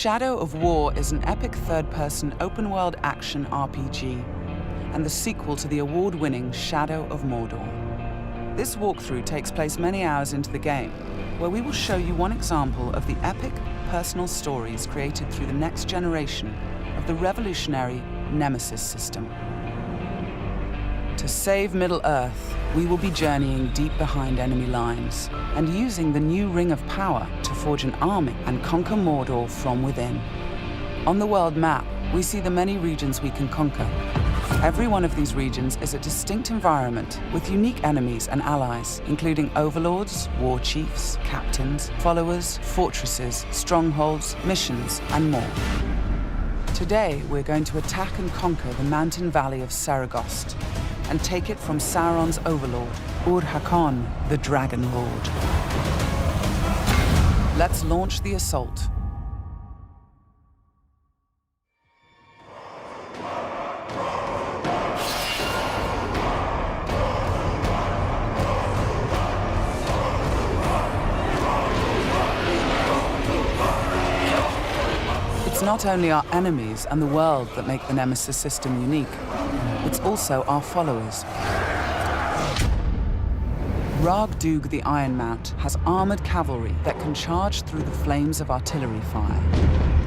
Shadow of War is an epic third-person open-world action RPG, and the sequel to the award-winning Shadow of Mordor. This walkthrough takes place many hours into the game, where we will show you one example of the epic, personal stories created through the next generation of the revolutionary Nemesis system. To save Middle-earth, we will be journeying deep behind enemy lines and using the new Ring of Power to forge an army and conquer Mordor from within. On the world map, we see the many regions we can conquer. Every one of these regions is a distinct environment with unique enemies and allies, including overlords, war chiefs, captains, followers, fortresses, strongholds, missions, and more. Today, we're going to attack and conquer the mountain valley of Saragost and take it from Sauron's overlord, Ur-Hakon, the Dragon Lord. Let's launch the assault. It's not only our enemies and the world that make the Nemesis system unique, it's also our followers. Ragdug the Iron Mount has armored cavalry that can charge through the flames of artillery fire.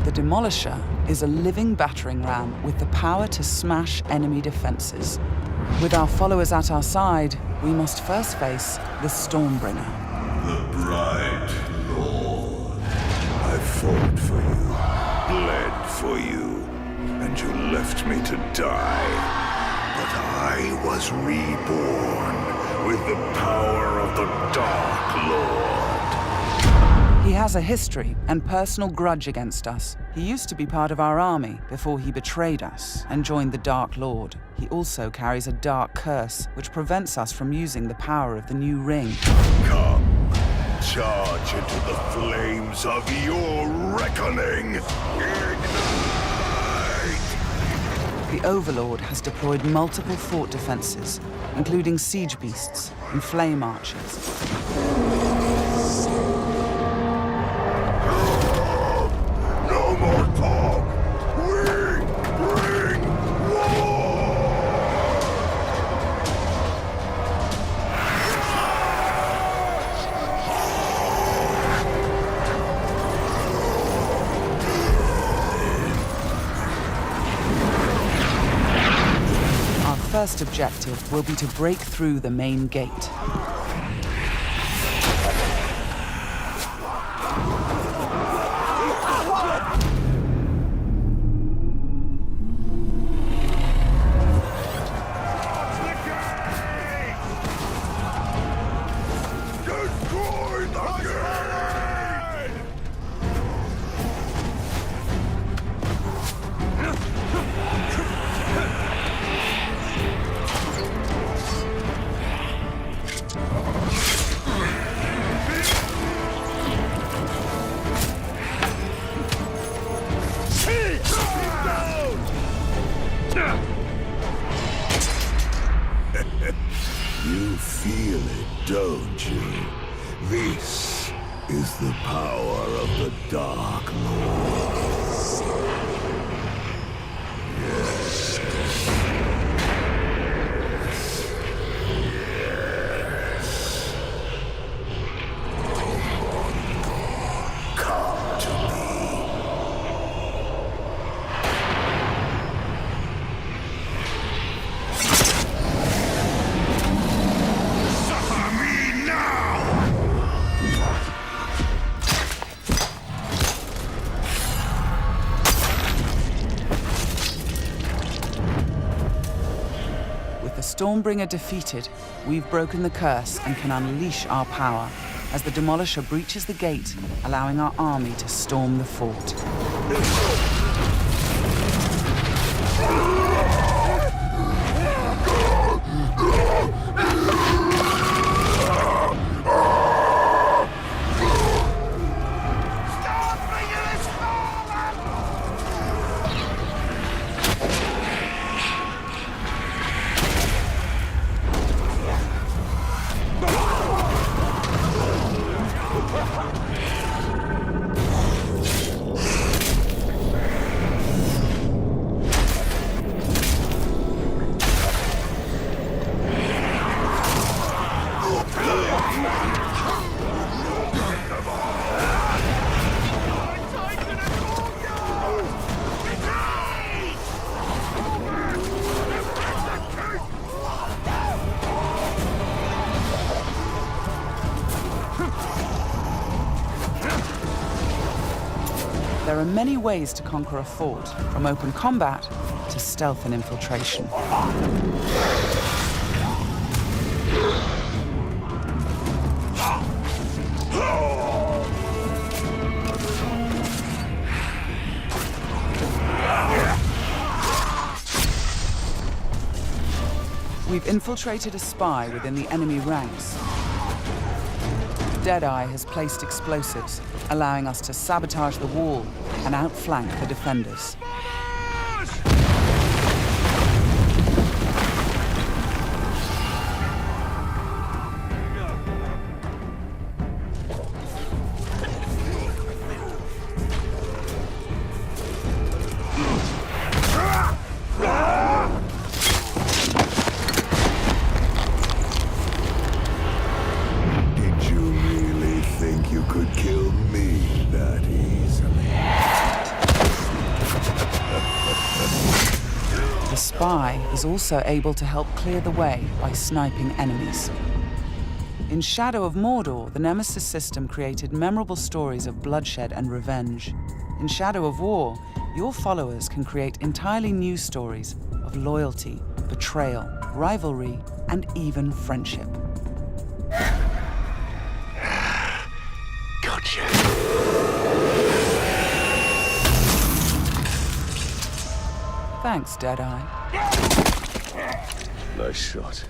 The Demolisher is a living battering ram with the power to smash enemy defenses. With our followers at our side, we must first face the Stormbringer. The bright Lord. I fought for you, bled for you, and you left me to die. But I was reborn with the power of the Dark Lord. He has a history and personal grudge against us. He used to be part of our army before he betrayed us and joined the Dark Lord. He also carries a dark curse, which prevents us from using the power of the new ring. Come, charge into the flames of your reckoning. Ignite! The Overlord has deployed multiple fort defenses, including siege beasts and flame archers. No more talk! We bring war! Our first objective will be to break through the main gate. Destroy the gate! You feel it, don't you? This is the power of the Dark Lord. Yes. Yes. Come to me. Suffer me now! With the Stormbringer defeated, we've broken the curse and can unleash our power as the Demolisher breaches the gate, allowing our army to storm the fort. There are many ways to conquer a fort, from open combat to stealth and infiltration. We've infiltrated a spy within the enemy ranks. Deadeye has placed explosives, allowing us to sabotage the wall and outflank the defenders. The spy is also able to help clear the way by sniping enemies. In Shadow of Mordor, the Nemesis system created memorable stories of bloodshed and revenge. In Shadow of War, your followers can create entirely new stories of loyalty, betrayal, rivalry, and even friendship. Gotcha. Thanks, Deadeye. Nice shot.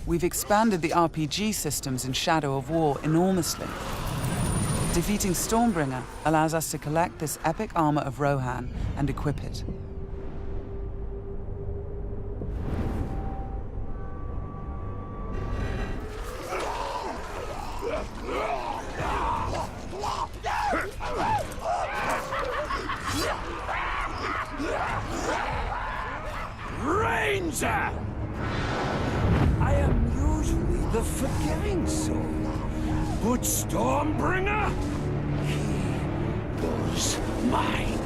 We've expanded the RPG systems in Shadow of War enormously. Defeating Stormbringer allows us to collect this epic armor of Rohan and equip it. Ranger! I am usually the forgiving soul, but Stormbringer, he was mine,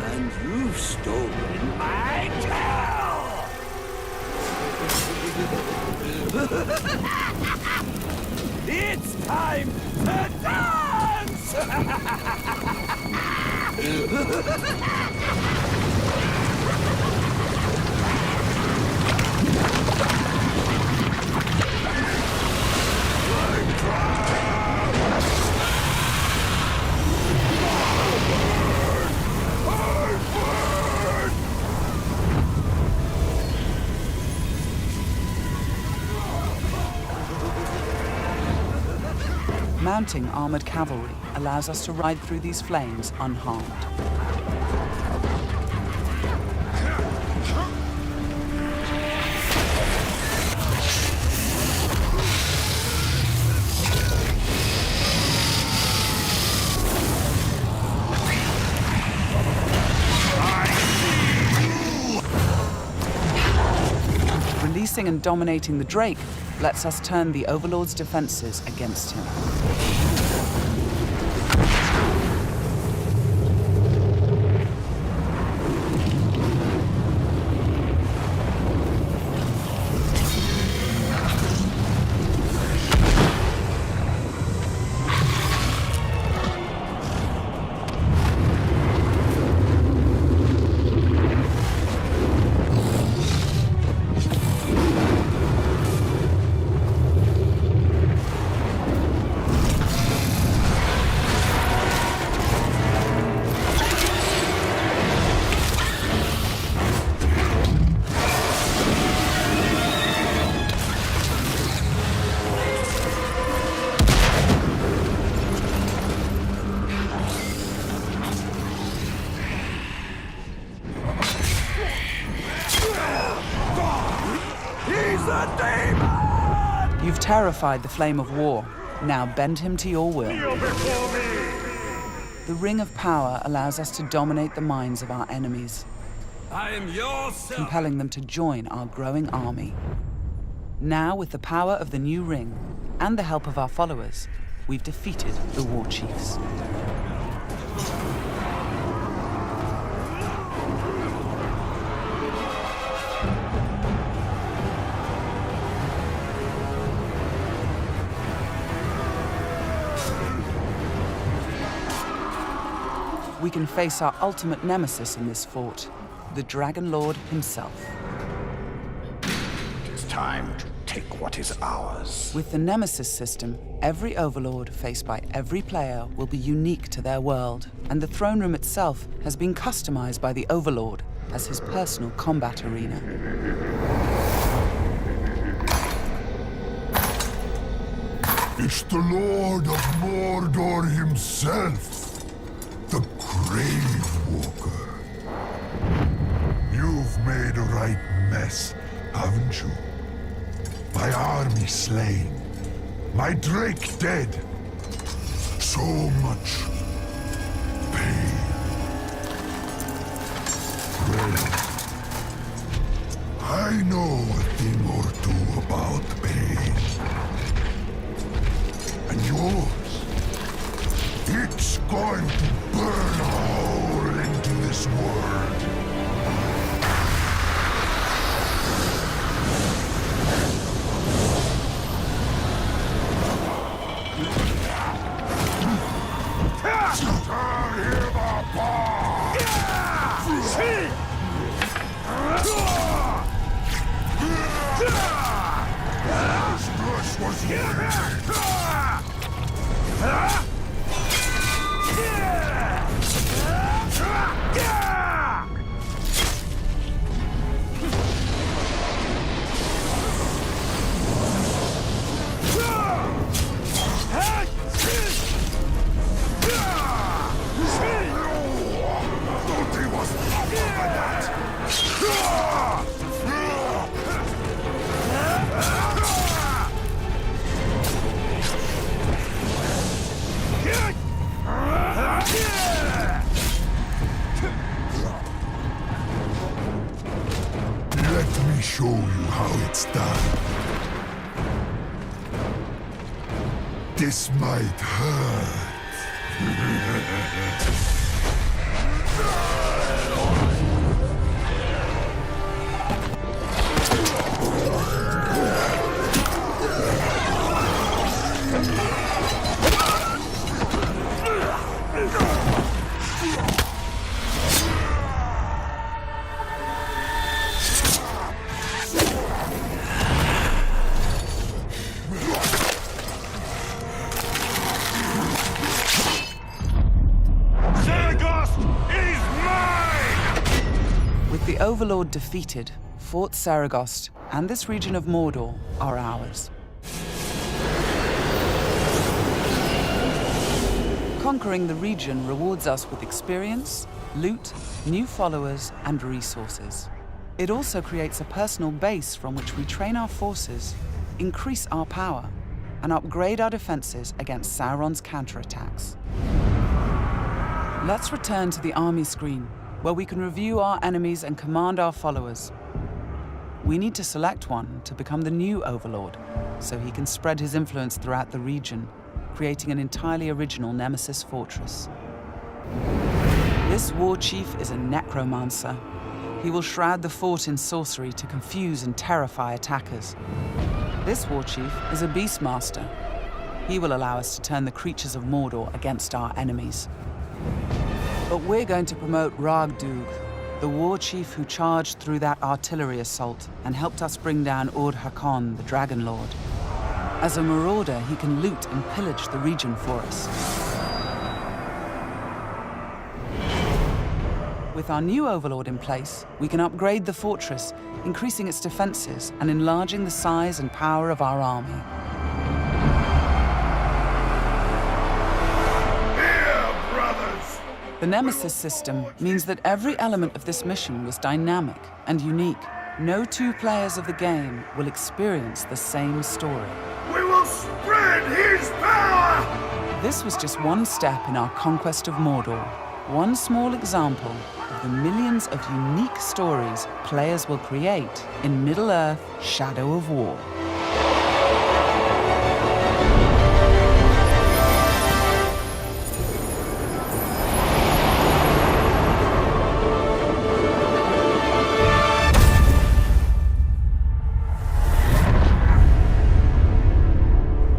and you've stolen my tail! It's time to dance! Mounting armored cavalry allows us to ride through these flames unharmed. Releasing and dominating the Drake lets us turn the Overlord's defenses against him. You've terrified the Flame of War. Now bend him to your will. The Ring of Power allows us to dominate the minds of our enemies, I am your son. compelling them to join our growing army. Now, with the power of the new ring and the help of our followers, we've defeated the War Chiefs. we can face our ultimate nemesis in this fort, the Dragon Lord himself. It is time to take what is ours. With the Nemesis system, every Overlord faced by every player will be unique to their world, and the throne room itself has been customized by the Overlord as his personal combat arena. It's the Lord of Mordor himself, the Grave Walker. You've made a right mess, haven't you? My army slain, my Drake dead. So much pain. Well, I know a thing or two about pain. And yours, it's going to burn a hole into this world. Tear him apart! His brush was wasted. Let me show you how it's done. This might hurt. The Overlord defeated, Fort Saragost and this region of Mordor are ours. Conquering the region rewards us with experience, loot, new followers, and resources. It also creates a personal base from which we train our forces, increase our power, and upgrade our defenses against Sauron's counterattacks. Let's return to the army screen, where we can review our enemies and command our followers. We need to select one to become the new Overlord, so he can spread his influence throughout the region, creating an entirely original Nemesis fortress. This war chief is a necromancer. He will shroud the fort in sorcery to confuse and terrify attackers. This war chief is a beastmaster. He will allow us to turn the creatures of Mordor against our enemies. But we're going to promote Ragdug, the war chief who charged through that artillery assault and helped us bring down Ord-Hakon, the Dragon Lord. As a marauder, he can loot and pillage the region for us. With our new Overlord in place, we can upgrade the fortress, increasing its defenses and enlarging the size and power of our army. The Nemesis system means that every element of this mission was dynamic and unique. No two players of the game will experience the same story. We will spread his power! This was just one step in our conquest of Mordor. One small example of the millions of unique stories players will create in Middle-earth: Shadow of War.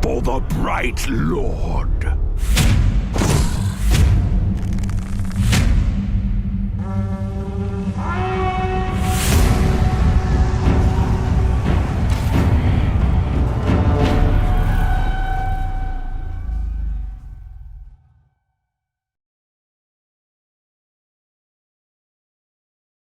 For the bright Lord.